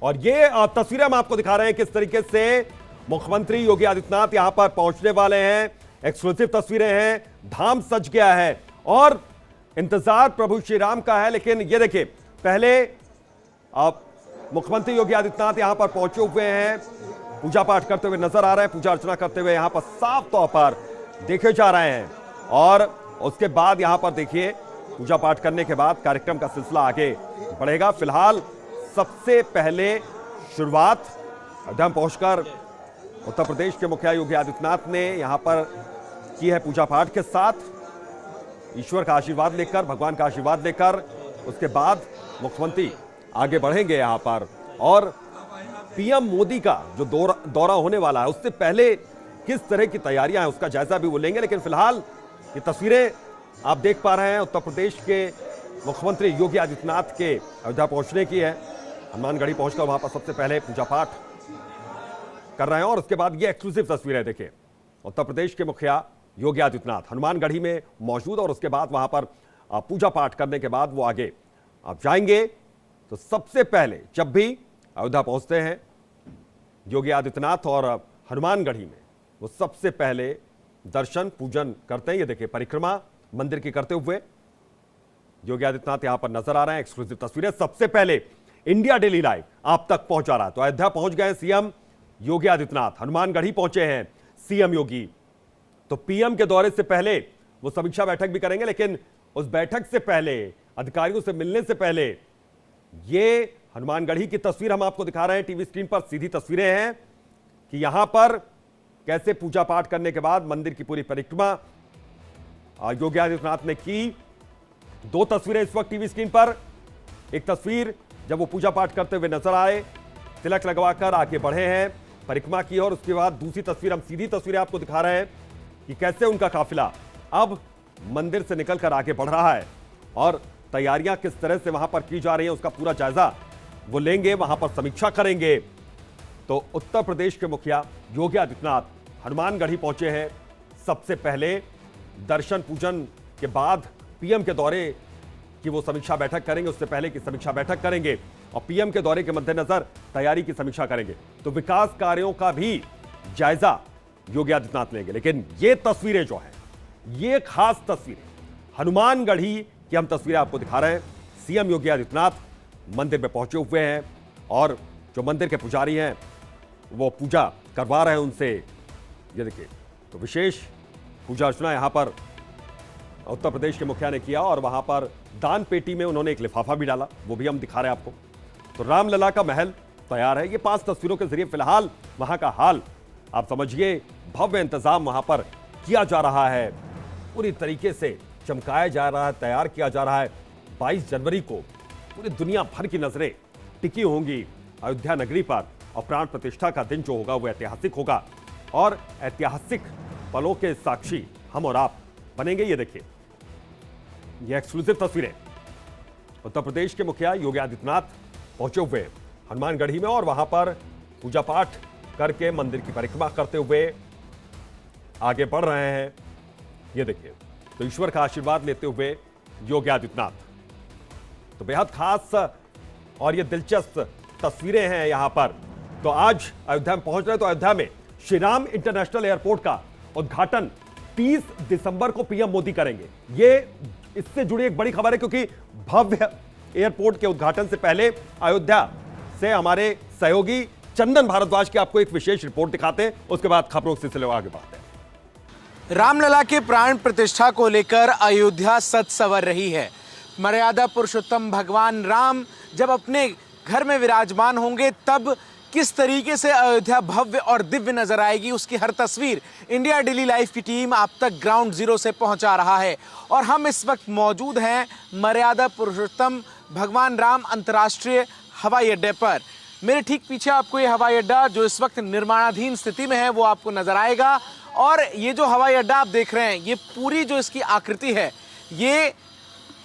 और ये तस्वीरें हम आपको दिखा रहे हैं किस तरीके से मुख्यमंत्री योगी आदित्यनाथ यहां पर पहुंचने वाले हैं। एक्सक्लूसिव तस्वीरें हैं, धाम सज गया है और इंतजार प्रभु श्री राम का है। लेकिन ये देखिए, पहले आप मुख्यमंत्री योगी आदित्यनाथ यहां पर पहुंचे हुए हैं, पूजा पाठ करते हुए नजर आ रहे हैं, पूजा अर्चना करते हुए यहां पर साफ तौर पर देखे जा रहे हैं। और उसके बाद यहां पर देखिए, पूजा पाठ करने के बाद कार्यक्रम का सिलसिला आगे बढ़ेगा। फिलहाल सबसे पहले शुरुआत अयोध्या पहुंचकर उत्तर प्रदेश के मुखिया योगी आदित्यनाथ ने यहां पर की है पूजा पाठ के साथ, ईश्वर का आशीर्वाद लेकर, भगवान का आशीर्वाद लेकर। उसके बाद मुख्यमंत्री आगे बढ़ेंगे यहां पर और पीएम मोदी का जो दौरा होने वाला है उससे पहले किस तरह की तैयारियां हैं उसका जायजा भी वो लेंगे। लेकिन फिलहाल ये तस्वीरें आप देख पा रहे हैं उत्तर प्रदेश के मुख्यमंत्री योगी आदित्यनाथ के अयोध्या पहुंचने की है। हनुमानगढ़ी पहुंचकर वहां पर सबसे पहले पूजा पाठ कर रहे हैं और उसके बाद ये एक्सक्लूसिव तस्वीरें देखिए, उत्तर प्रदेश के मुखिया योगी आदित्यनाथ हनुमानगढ़ी में मौजूद और उसके बाद वहां पर पूजा पाठ करने के बाद वो आगे आप जाएंगे। तो सबसे पहले जब भी अयोध्या पहुंचते हैं योगी आदित्यनाथ और हनुमानगढ़ी में वो सबसे पहले दर्शन पूजन करते हैं। ये देखिए, परिक्रमा मंदिर की करते हुए योगी आदित्यनाथ यहां पर नजर आ रहे हैं। एक्सक्लूसिव तस्वीरें सबसे पहले इंडिया डेली लाइव आप तक पहुंचा रहा है। तो अयोध्या पहुंच गए सीएम योगी आदित्यनाथ, हनुमानगढ़ी पहुंचे हैं सीएम योगी। तो पीएम के दौरे से पहले वो समीक्षा बैठक भी करेंगे, लेकिन उस बैठक से पहले, अधिकारियों से मिलने से पहले, ये हनुमानगढ़ी की तस्वीर हम आपको दिखा रहे हैं टीवी स्क्रीन पर। सीधी तस्वीरें हैं कि यहां पर कैसे पूजा पाठ करने के बाद मंदिर की पूरी परिक्रमा योगी आदित्यनाथ ने की। दो तस्वीरें इस वक्त टीवी स्क्रीन पर। एक तस्वीर जब वो पूजा पाठ करते हुए नजर आए, तिलक लगवाकर आगे बढ़े हैं परिक्रमा की, और उसके बाद दूसरी तस्वीर, हम सीधी तस्वीरें आपको दिखा रहे हैं कि कैसे उनका काफिला अब मंदिर से निकलकर आगे बढ़ रहा है और तैयारियां किस तरह से वहां पर की जा रही हैं उसका पूरा जायजा वो लेंगे, वहां पर समीक्षा करेंगे। तो उत्तर प्रदेश के मुखिया योगी आदित्यनाथ हनुमानगढ़ी पहुंचे हैं। सबसे पहले दर्शन पूजन के बाद पीएम के दौरे की वो समीक्षा बैठक करेंगे, उससे पहले की समीक्षा बैठक करेंगे और पीएम के दौरे के मद्देनजर तैयारी की समीक्षा करेंगे। तो विकास कार्यों का भी जायजा योगी आदित्यनाथ लेंगे। लेकिन ये तस्वीरें जो हैं, ये खास तस्वीरें हनुमानगढ़ी की हम तस्वीरें आपको दिखा रहे हैं। सीएम योगी आदित्यनाथ मंदिर में पहुंचे हुए हैं और जो मंदिर के पुजारी हैं वो पूजा करवा रहे हैं उनसे। ये देखिए, तो विशेष पूजा अर्चना यहां पर उत्तर प्रदेश के मुखिया ने किया और वहां पर दान पेटी में उन्होंने एक लिफाफा भी डाला, वो भी हम दिखा रहे हैं आपको। तो रामलला का महल तैयार है। ये 5 तस्वीरों के जरिए फिलहाल वहां का हाल आप समझिए। भव्य इंतजाम वहां पर किया जा रहा है, पूरी तरीके से चमकाया जा रहा है, तैयार किया जा रहा है। 22 जनवरी को पूरी दुनिया भर की नजरें टिकी होंगी अयोध्या नगरी पर और प्राण प्रतिष्ठा का दिन जो होगा वो ऐतिहासिक होगा और ऐतिहासिक पलों के साक्षी हम और आप बनेंगे। ये देखिए, ये एक्सक्लूसिव तस्वीरें उत्तर प्रदेश के मुखिया योगी आदित्यनाथ पहुंचे हुए हनुमानगढ़ी में और वहां पर पूजा पाठ करके मंदिर की परिक्रमा करते हुए आगे बढ़ रहे हैं। ये देखिए, तो ईश्वर का आशीर्वाद लेते हुए योगी आदित्यनाथ। तो बेहद खास और ये दिलचस्प तस्वीरें हैं यहां पर। तो आज अयोध्या में पहुंच रहे हैं। तो अयोध्या में श्री राम इंटरनेशनल एयरपोर्ट का उद्घाटन 30 दिसंबर को पीएम मोदी करेंगे। ये इससे जुड़ी एक बड़ी खबर है, क्योंकि भव्य एयरपोर्ट के उद्घाटन से पहले अयोध्या से हमारे सहयोगी चंदन भारद्वाज की आपको एक विशेष रिपोर्ट दिखाते हैं, उसके बाद खबरों के सिलसिले में आगे बढ़ते हैं। रामलला के प्राण प्रतिष्ठा को लेकर अयोध्या सज संवर रही है। मर्यादा पुरुषोत्तम भगवान राम जब अपने घर में विराजमान होंगे तब किस तरीके से अयोध्या भव्य और दिव्य नजर आएगी, उसकी हर तस्वीर इंडिया डेली लाइफ की टीम आप तक ग्राउंड जीरो से पहुंचा रहा है। और हम इस वक्त मौजूद हैं मर्यादा पुरुषोत्तम भगवान राम अंतर्राष्ट्रीय हवाई अड्डे पर। मेरे ठीक पीछे आपको ये हवाई अड्डा जो इस वक्त निर्माणाधीन स्थिति में है वो आपको नजर आएगा। और ये जो हवाई अड्डा आप देख रहे हैं, ये पूरी जो इसकी आकृति है ये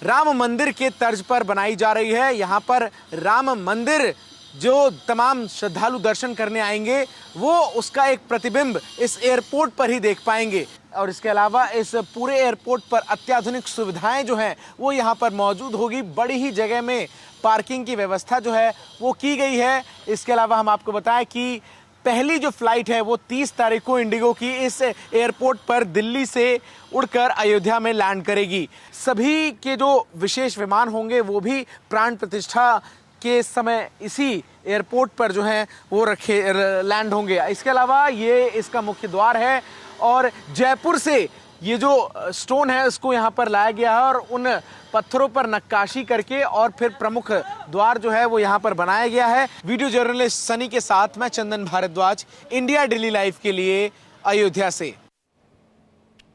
राम मंदिर के तर्ज पर बनाई जा रही है। यहाँ पर राम मंदिर जो तमाम श्रद्धालु दर्शन करने आएंगे वो उसका एक प्रतिबिंब इस एयरपोर्ट पर ही देख पाएंगे। और इसके अलावा इस पूरे एयरपोर्ट पर अत्याधुनिक सुविधाएं जो हैं वो यहाँ पर मौजूद होगी। बड़ी ही जगह में पार्किंग की व्यवस्था जो है वो की गई है। इसके अलावा हम आपको बताएं कि पहली जो फ्लाइट है वो 30 तारीख को इंडिगो की इस एयरपोर्ट पर दिल्ली से उड़कर अयोध्या में लैंड करेगी। सभी के जो विशेष विमान होंगे वो भी प्राण प्रतिष्ठा के समय इसी एयरपोर्ट पर जो है वो लैंड होंगे। इसके अलावा ये इसका मुख्य द्वार है और जयपुर से ये जो स्टोन है उसको यहाँ पर लाया गया है और उन पत्थरों पर नक्काशी करके और फिर प्रमुख द्वार जो है वो यहाँ पर बनाया गया है। वीडियो जर्नलिस्ट सनी के साथ मैं चंदन भारद्वाज, इंडिया डेली लाइफ के लिए अयोध्या से।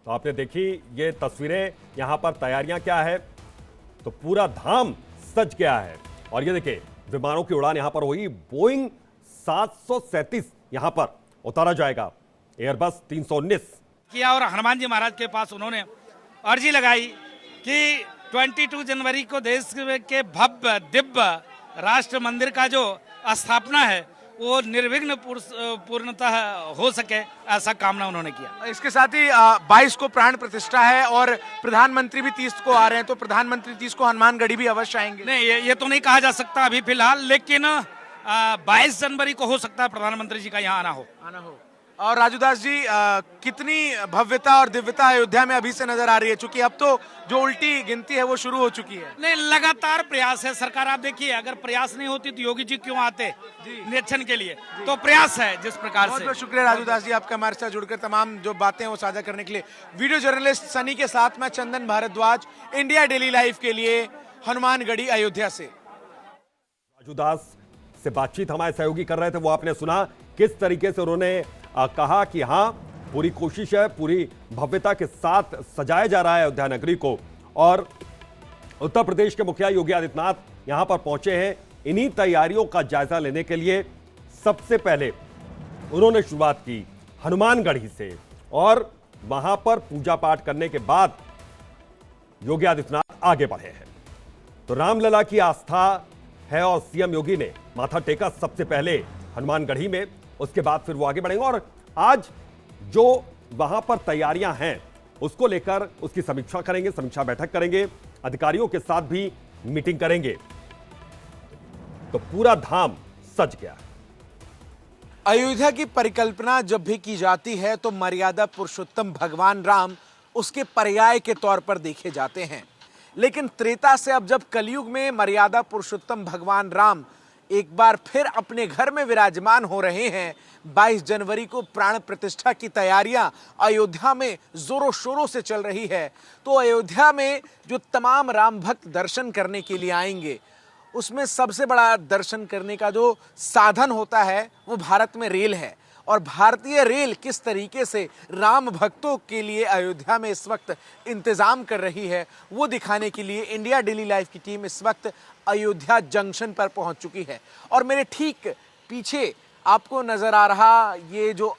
तो आपने देखी ये तस्वीरें, यहाँ पर तैयारियां क्या है, तो पूरा धाम सज गया है। और ये देखिए विमानों की उड़ान यहाँ पर हुई, बोइंग 737 यहाँ पर उतारा जाएगा, एयरबस 319 किया और हनुमान जी महाराज के पास उन्होंने अर्जी लगाई कि 22 जनवरी को देश के भव्य दिव्य राष्ट्र मंदिर का जो स्थापना है वो निर्विघ्न पूर्णतः हो सके, ऐसा कामना उन्होंने किया। इसके साथ ही 22 को प्राण प्रतिष्ठा है और प्रधानमंत्री भी 30 को आ रहे हैं, तो प्रधानमंत्री 30 को हनुमानगढ़ी भी अवश्य आएंगे। नहीं, ये तो नहीं कहा जा सकता अभी फिलहाल, लेकिन 22 जनवरी को हो सकता है प्रधानमंत्री जी का यहाँ आना हो। और राजूदास जी, कितनी भव्यता और दिव्यता अयोध्या में अभी से नजर आ रही है, क्योंकि अब तो जो उल्टी गिनती है वो शुरू हो चुकी है। नहीं, लगातार प्रयास है सरकार। आप देखिए, अगर प्रयास नहीं होती तो योगी जी क्यों आते निरीक्षण के लिए, तो प्रयास है जिस प्रकार से। बहुत बहुत शुक्रिया राजूदास जी, आपका हमारे साथ जुड़कर तमाम जो बातें हैं वो साझा करने के लिए। वीडियो जर्नलिस्ट सनी के साथ मैं चंदन भारद्वाज, इंडिया डेली लाइफ के लिए हनुमानगढ़ी अयोध्या से। राजूदास से बातचीत हमारे सहयोगी कर रहे थे, वो आपने सुना किस तरीके से उन्होंने कहा कि हाँ पूरी कोशिश है, पूरी भव्यता के साथ सजाया जा रहा है अयोध्या नगरी को। और उत्तर प्रदेश के मुखिया योगी आदित्यनाथ यहां पर पहुंचे हैं इन्हीं तैयारियों का जायजा लेने के लिए। सबसे पहले उन्होंने शुरुआत की हनुमानगढ़ी से और वहां पर पूजा पाठ करने के बाद योगी आदित्यनाथ आगे बढ़े हैं। तो रामलला की आस्था है और सीएम योगी ने माथा टेका सबसे पहले हनुमानगढ़ी में, उसके बाद फिर वो आगे बढ़ेंगे। और आज जो वहां पर तैयारियां हैं उसको लेकर उसकी समीक्षा करेंगे, समीक्षा बैठक करेंगे, अधिकारियों के साथ भी मीटिंग करेंगे। तो पूरा धाम सज गया। अयोध्या की परिकल्पना जब भी की जाती है तो मर्यादा पुरुषोत्तम भगवान राम उसके पर्याय के तौर पर देखे जाते हैं, लेकिन त्रेता से अब जब कलयुग में मर्यादा पुरुषोत्तम भगवान राम एक बार फिर अपने घर में विराजमान हो रहे हैं, 22 जनवरी को प्राण प्रतिष्ठा की तैयारियां अयोध्या में जोरों शोरों से चल रही है। तो अयोध्या में जो तमाम राम भक्त दर्शन करने के लिए आएंगे, उसमें सबसे बड़ा दर्शन करने का जो साधन होता है वो भारत में रेल है। और भारतीय रेल किस तरीके से राम भक्तों के लिए अयोध्या में इस वक्त इंतजाम कर रही है वो दिखाने के लिए इंडिया डेली लाइफ की टीम इस वक्त अयोध्या जंक्शन पर पहुंच चुकी है। और मेरे ठीक पीछे आपको नजर आ रहा ये जो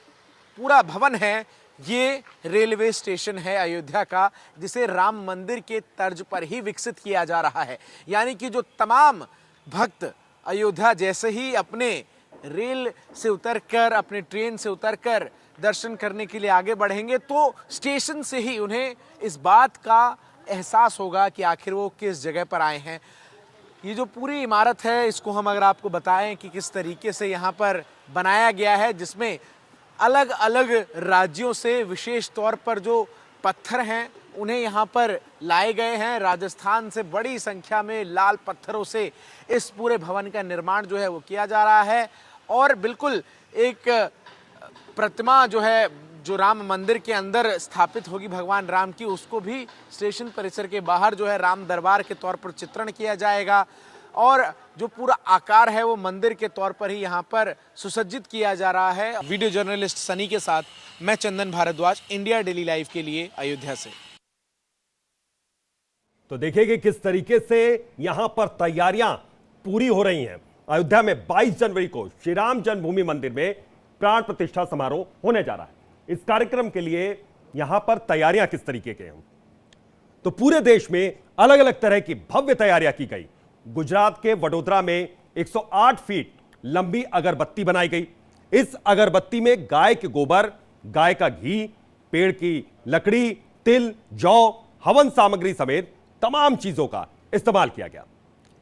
पूरा भवन है, ये रेलवे स्टेशन है अयोध्या का, जिसे राम मंदिर के तर्ज पर ही विकसित किया जा रहा है। यानी कि जो तमाम भक्त अयोध्या जैसे ही अपने रेल से उतरकर, अपने ट्रेन से उतरकर दर्शन करने के लिए आगे बढ़ेंगे, तो स्टेशन से ही उन्हें इस बात का एहसास होगा कि आखिर वो किस जगह पर आए हैं। ये जो पूरी इमारत है, इसको हम अगर आपको बताएं कि किस तरीके से यहाँ पर बनाया गया है, जिसमें अलग अलग राज्यों से विशेष तौर पर जो पत्थर हैं उन्हें यहाँ पर लाए गए हैं। राजस्थान से बड़ी संख्या में लाल पत्थरों से इस पूरे भवन का निर्माण जो है वो किया जा रहा है। और बिल्कुल एक प्रतिमा जो है, जो राम मंदिर के अंदर स्थापित होगी भगवान राम की, उसको भी स्टेशन परिसर के बाहर जो है राम दरबार के तौर पर चित्रण किया जाएगा। और जो पूरा आकार है वो मंदिर के तौर पर ही यहाँ पर सुसज्जित किया जा रहा है। वीडियो जर्नलिस्ट सनी के साथ मैं चंदन भारद्वाज, इंडिया डेली लाइफ के लिए अयोध्या से। तो देखिए कि किस तरीके से यहां पर तैयारियां पूरी हो रही हैं। अयोध्या में 22 जनवरी को श्री राम जन्मभूमि मंदिर में प्राण प्रतिष्ठा समारोह होने जा रहा है। इस कार्यक्रम के लिए यहां पर तैयारियां किस तरीके के हैं, तो पूरे देश में अलग अलग तरह की भव्य तैयारियां की गई। गुजरात के वडोदरा में 108 फीट लंबी अगरबत्ती बनाई गई। इस अगरबत्ती में गाय के गोबर, गाय का घी, पेड़ की लकड़ी, तिल, जौ, हवन सामग्री समेत तमाम चीजों का इस्तेमाल किया गया।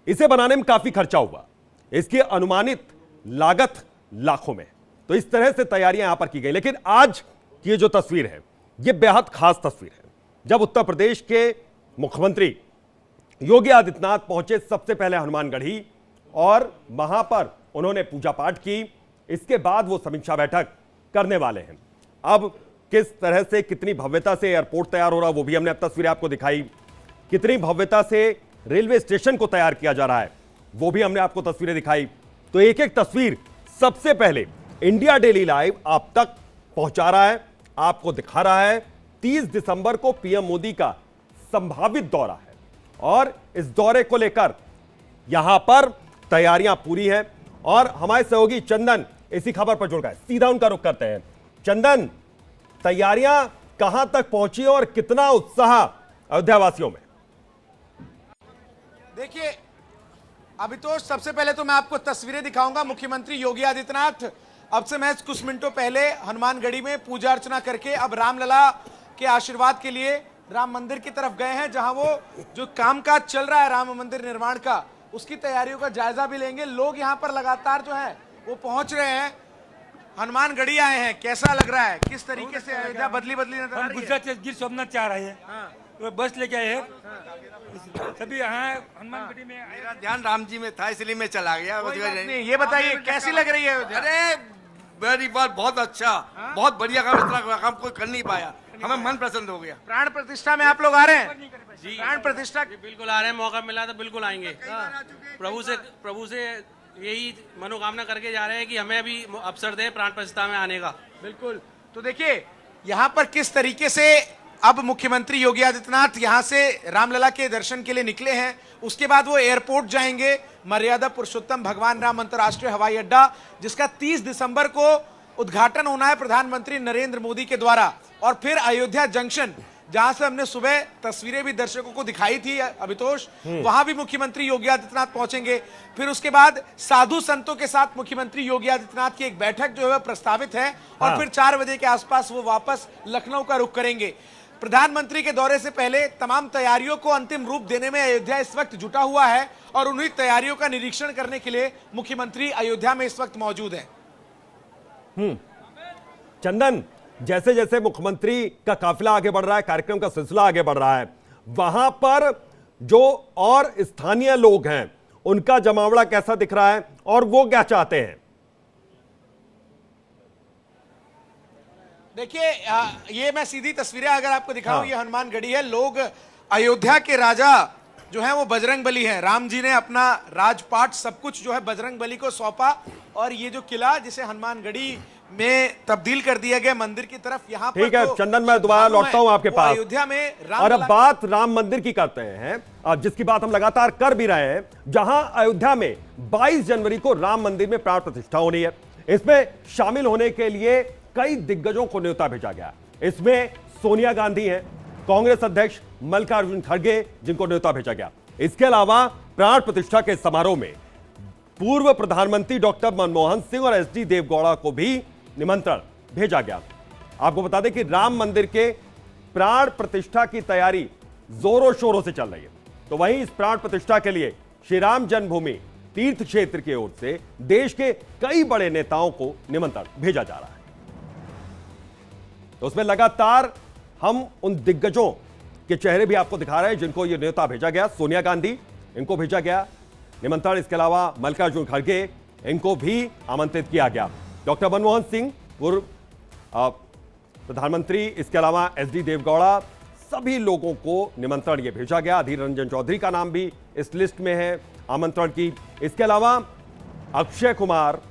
इसे बनाने में काफी खर्चा हुआ, इसकी अनुमानित लागत लाखों में। तो इस तरह से तैयारियां यहां पर की गई। लेकिन आज की जो तस्वीर है, यह बेहद खास तस्वीर है। जब उत्तर प्रदेश के मुख्यमंत्री योगी आदित्यनाथ पहुंचे सबसे पहले हनुमानगढ़ी, और वहां पर उन्होंने पूजा पाठ की। इसके बाद वो समीक्षा बैठक करने वाले हैं। अब किस तरह से, कितनी भव्यता से एयरपोर्ट तैयार हो रहा है, वो भी हमने अब तस्वीरें आपको दिखाई। कितनी भव्यता से रेलवे स्टेशन को तैयार किया जा रहा है, वो भी हमने आपको तस्वीरें दिखाई। तो एक एक तस्वीर सबसे पहले इंडिया डेली लाइव आप तक पहुंचा रहा है, आपको दिखा रहा है। 30 दिसंबर को पीएम मोदी का संभावित दौरा है, और इस दौरे को लेकर यहां पर तैयारियां पूरी हैं। और हमारे सहयोगी चंदन इसी खबर पर जुड़ गए, सीधा उनका रुख करते हैं। चंदन, तैयारियां कहां तक पहुंची और कितना उत्साह अयोध्यावासियों में? देखिए, अभी तो सबसे पहले तो मैं आपको तस्वीरें दिखाऊंगा। मुख्यमंत्री योगी आदित्यनाथ अब से महज कुछ मिनटों पहले हनुमानगढ़ी में पूजा अर्चना करके अब रामलला के आशीर्वाद के लिए राम मंदिर की तरफ गए हैं, जहां वो जो कामकाज चल रहा है राम मंदिर निर्माण का, उसकी तैयारियों का जायजा भी लेंगे। लोग यहां पर लगातार जो है वो पहुंच रहे हैं। हनुमानगढ़ी आए हैं, कैसा लग रहा है? किस तरीके से अयोध्या बदली नजर आ रही है? गुजरात से गिर सोमनाथ चाह रहे हैं। वो बस लेके आए हैं, सभी यहाँ हनुमानगढ़ी में आए। मेरा ध्यान राम जी में था, इसलिए मैं चला गया। कोई बात नहीं, ये बताइए कैसी लग रही है अयोध्या? अरे वेरी बात, बहुत अच्छा, बहुत बढ़िया काम। इतना काम कोई कर नहीं पाया, हमें मन प्रसन्न हो गया। प्राण प्रतिष्ठा में आप लोग आ रहे हैं? प्राण प्रतिष्ठा बिल्कुल आ रहे हैं, मौका मिला तो बिल्कुल आएंगे। प्रभु से यही मनोकामना करके जा रहे हैं कि हमें अभी अवसर दे प्राण प्रतिष्ठा में आने का। बिल्कुल। तो देखिए यहाँ पर किस तरीके से अब मुख्यमंत्री योगी आदित्यनाथ यहाँ से रामलला के दर्शन के लिए निकले हैं। उसके बाद वो एयरपोर्ट जाएंगे, मर्यादा पुरुषोत्तम भगवान राम अंतर्राष्ट्रीय हवाई अड्डा, जिसका 30 दिसंबर को उद्घाटन होना है प्रधानमंत्री नरेंद्र मोदी के द्वारा। और फिर अयोध्या जंक्शन, जहां से हमने सुबह तस्वीरें भी दर्शकों को दिखाई थी अभितोष, वहां भी मुख्यमंत्री योगी आदित्यनाथ पहुंचेंगे। फिर उसके बाद साधु संतों के साथ मुख्यमंत्री योगी आदित्यनाथ की एक बैठक जो है प्रस्तावित है, और फिर 4 बजे के आसपास वो वापस लखनऊ का रुख करेंगे। प्रधानमंत्री के दौरे से पहले तमाम तैयारियों को अंतिम रूप देने में अयोध्या इस वक्त जुटा हुआ है, और उन्हीं तैयारियों का निरीक्षण करने के लिए मुख्यमंत्री अयोध्या में इस वक्त मौजूद है। चंदन, जैसे जैसे मुख्यमंत्री का काफिला आगे बढ़ रहा है, कार्यक्रम का सिलसिला आगे बढ़ रहा है, वहां पर जो और स्थानीय लोग हैं उनका जमावड़ा कैसा दिख रहा है और वो क्या चाहते हैं? देखिए, ये मैं सीधी तस्वीरें अगर आपको दिखाऊं, ये हनुमानगढ़ी है। लोग अयोध्या के राजा जो है वो बजरंग बली हैं। राम जी ने अपना राजपाट सब कुछ जो है बजरंग बली को सौंपा, और ये जो किला जिसे हनुमानगढ़ी में तब्दील कर दिया गया मंदिर की तरफ, यहाँ पर ठीक है चंदन, मैं दोबारा लौटता हूं आपके पास। अयोध्या में और अब बात राम मंदिर की करते हैं, जिसकी बात हम लगातार कर भी रहे हैं, जहां अयोध्या में 22 जनवरी को राम मंदिर में प्राण प्रतिष्ठा होनी है। इसमें शामिल होने के लिए कई दिग्गजों को न्योता भेजा गया। इसमें सोनिया गांधी हैं, कांग्रेस अध्यक्ष मल्लिकार्जुन खड़गे, जिनको न्योता भेजा गया। इसके अलावा प्राण प्रतिष्ठा के समारोह में पूर्व प्रधानमंत्री डॉक्टर मनमोहन सिंह और एसडी देवगौड़ा को भी निमंत्रण भेजा गया। आपको बता दें कि राम मंदिर के प्राण प्रतिष्ठा की तैयारी जोरों शोरों से चल रही है। तो वहीं इस प्राण प्रतिष्ठा के लिए श्री राम जन्मभूमि तीर्थ क्षेत्र की ओर से देश के कई बड़े नेताओं को निमंत्रण भेजा जा रहा है। तो उसमें लगातार हम उन दिग्गजों के चेहरे भी आपको दिखा रहे हैं जिनको यह न्योता भेजा गया। सोनिया गांधी, इनको भेजा गया निमंत्रण। इसके अलावा मल्लिकार्जुन खड़गे, इनको भी आमंत्रित किया गया। डॉक्टर मनमोहन सिंह, पूर्व प्रधानमंत्री, इसके अलावा एसडी देवगौड़ा, सभी लोगों को निमंत्रण ये भेजा गया। अधीर रंजन चौधरी का नाम भी इस लिस्ट में है आमंत्रण की। इसके अलावा अक्षय कुमार,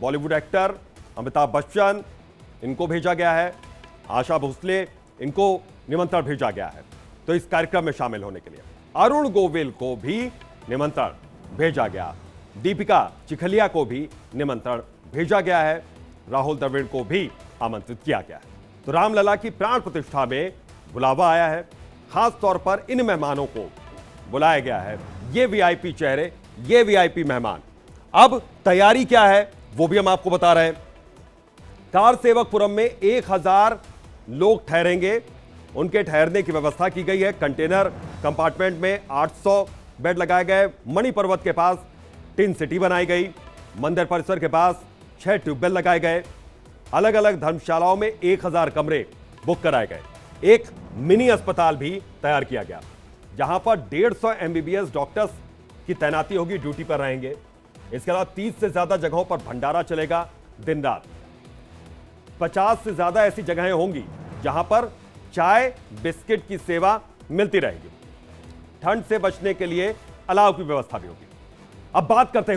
बॉलीवुड एक्टर, अमिताभ बच्चन, इनको भेजा गया है। आशा भोसले, इनको निमंत्रण भेजा गया है तो इस कार्यक्रम में शामिल होने के लिए। अरुण गोविल को भी निमंत्रण भेजा गया। दीपिका चिखलिया को भी निमंत्रण भेजा गया है। राहुल द्रविड़ को भी आमंत्रित किया गया है। तो रामलला की प्राण प्रतिष्ठा में बुलावा आया है। खास तौर पर इन मेहमानों को बुलाया गया है, ये वीआईपी चेहरे, ये वीआईपी मेहमान। अब तैयारी क्या है वो भी हम आपको बता रहे हैं। कार सेवकपुरम में 1000 लोग ठहरेंगे, उनके ठहरने की व्यवस्था की गई है। कंटेनर कंपार्टमेंट में 800 बेड लगाए गए। मणि पर्वत के पास टिन सिटी बनाई गई। मंदिर परिसर के पास 6 ट्यूबवेल लगाए गए। अलग अलग धर्मशालाओं में 1000 कमरे बुक कराए गए। एक मिनी अस्पताल भी तैयार किया गया, जहां पर 150 MBBS डॉक्टर्स की तैनाती होगी, ड्यूटी पर रहेंगे। इसके अलावा 30 से ज्यादा जगहों पर भंडारा चलेगा दिन रात। 50 से ज्यादा ऐसी जगहें होंगी जहां पर चाय बिस्किट की सेवा मिलती रहेगी। ठंड से बचने के लिए अलाव की व्यवस्था भी होगी। अब बात करते हैं